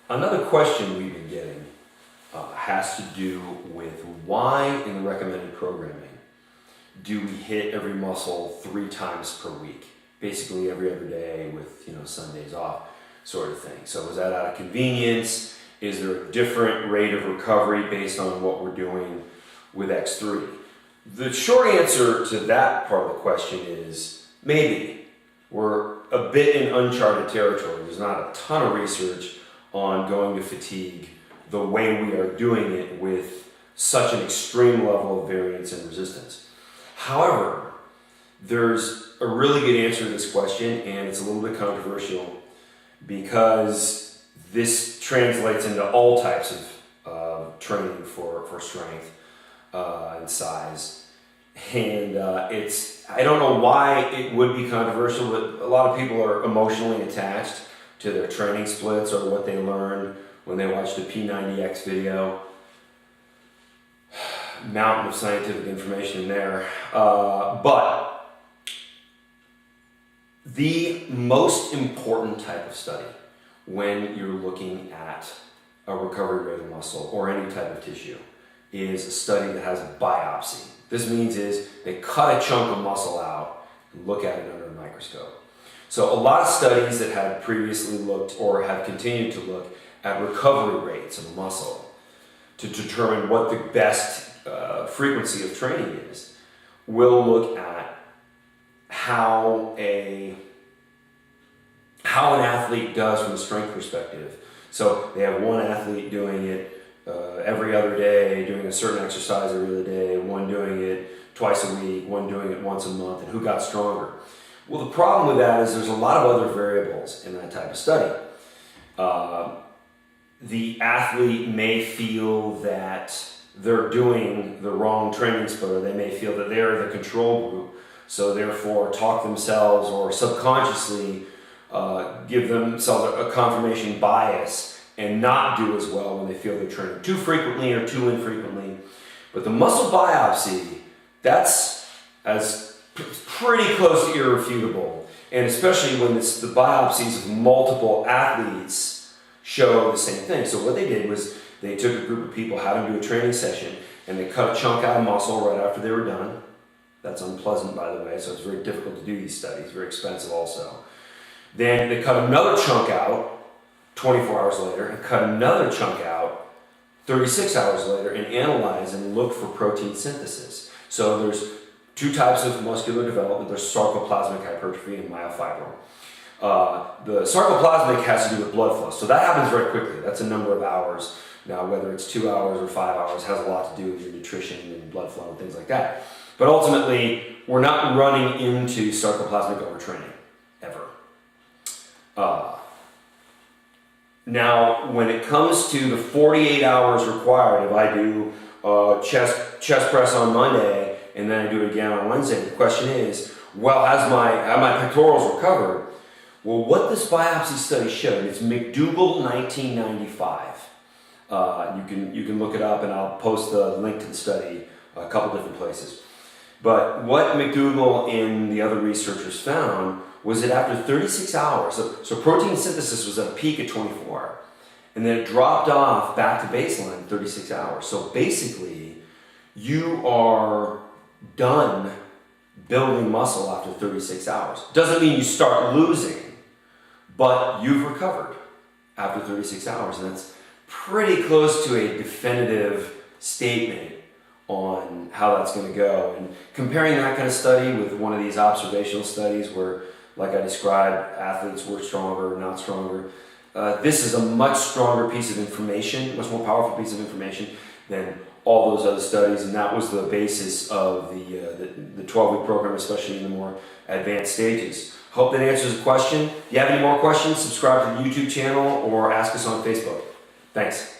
Another question we've been getting has to do with why in the recommended programming do we hit every muscle 3 times per week, basically every other day with Sundays off sort of thing. So is that out of convenience? Is there a different rate of recovery based on what we're doing with X3? The short answer to that part of the question is maybe. We're a bit in uncharted territory. There's not a ton of research on going to fatigue the way we are doing it with such an extreme level of variance and resistance. However, there's a really good answer to this question, and it's a little bit controversial because this translates into all types of training for strength and size. And I don't know why it would be controversial, but a lot of people are emotionally attached to their training splits or what they learned when they watched the P90X video. Mountain of scientific information in there. But the most important type of study when you're looking at a recovery rate of muscle or any type of tissue is a study that has a biopsy. This means is they cut a chunk of muscle out and look at it under a microscope. So a lot of studies that have previously looked or have continued to look at recovery rates of muscle to determine what the best frequency of training is will look at how an athlete does from a strength perspective. So they have one athlete doing it every other day, doing a certain exercise every other day, one doing it twice a week, one doing it once a month, and who got stronger. Well, the problem with that is there's a lot of other variables in that type of study. The athlete may feel that they're doing the wrong training split, or they may feel that they're the control group, so therefore talk themselves or subconsciously give themselves a confirmation bias and not do as well when they feel they're training too frequently or too infrequently. But the muscle biopsy, that's pretty close to irrefutable. And especially when the biopsies of multiple athletes show the same thing. So what they did was they took a group of people, had them do a training session, and they cut a chunk out of muscle right after they were done. That's unpleasant, by the way, so it's very difficult to do these studies, very expensive also. Then they cut another chunk out 24 hours later, and cut another chunk out 36 hours later, and analyze and look for protein synthesis. So there's 2 types of muscular development. There's sarcoplasmic hypertrophy and myofibrosis. The sarcoplasmic has to do with blood flow, so that happens very quickly. That's a number of hours. Now, whether it's 2 hours or 5 hours has a lot to do with your nutrition and blood flow and things like that. But ultimately, we're not running into sarcoplasmic overtraining, ever. Now, when it comes to the 48 hours required, if I do chest press on Monday and then I do it again on Wednesday, the question is, well, have my pectorals recovered? Well, what this biopsy study showed, it's McDougall 1995. You can look it up, and I'll post the link to the study a couple different places. But what McDougall and the other researchers found was that after 36 hours, so protein synthesis was at a peak at 24, and then it dropped off back to baseline 36 hours. So basically, you are done building muscle after 36 hours. Doesn't mean you start losing, but you've recovered after 36 hours, and that's pretty close to a definitive statement on how that's going to go. And comparing that kind of study with one of these observational studies where, like I described, athletes were stronger or not stronger, this is a much stronger piece of information, much more powerful piece of information than all those other studies, and that was the basis of the 12-week program, especially in the more advanced stages. Hope that answers the question. If you have any more questions, subscribe to the YouTube channel or ask us on Facebook. Thanks.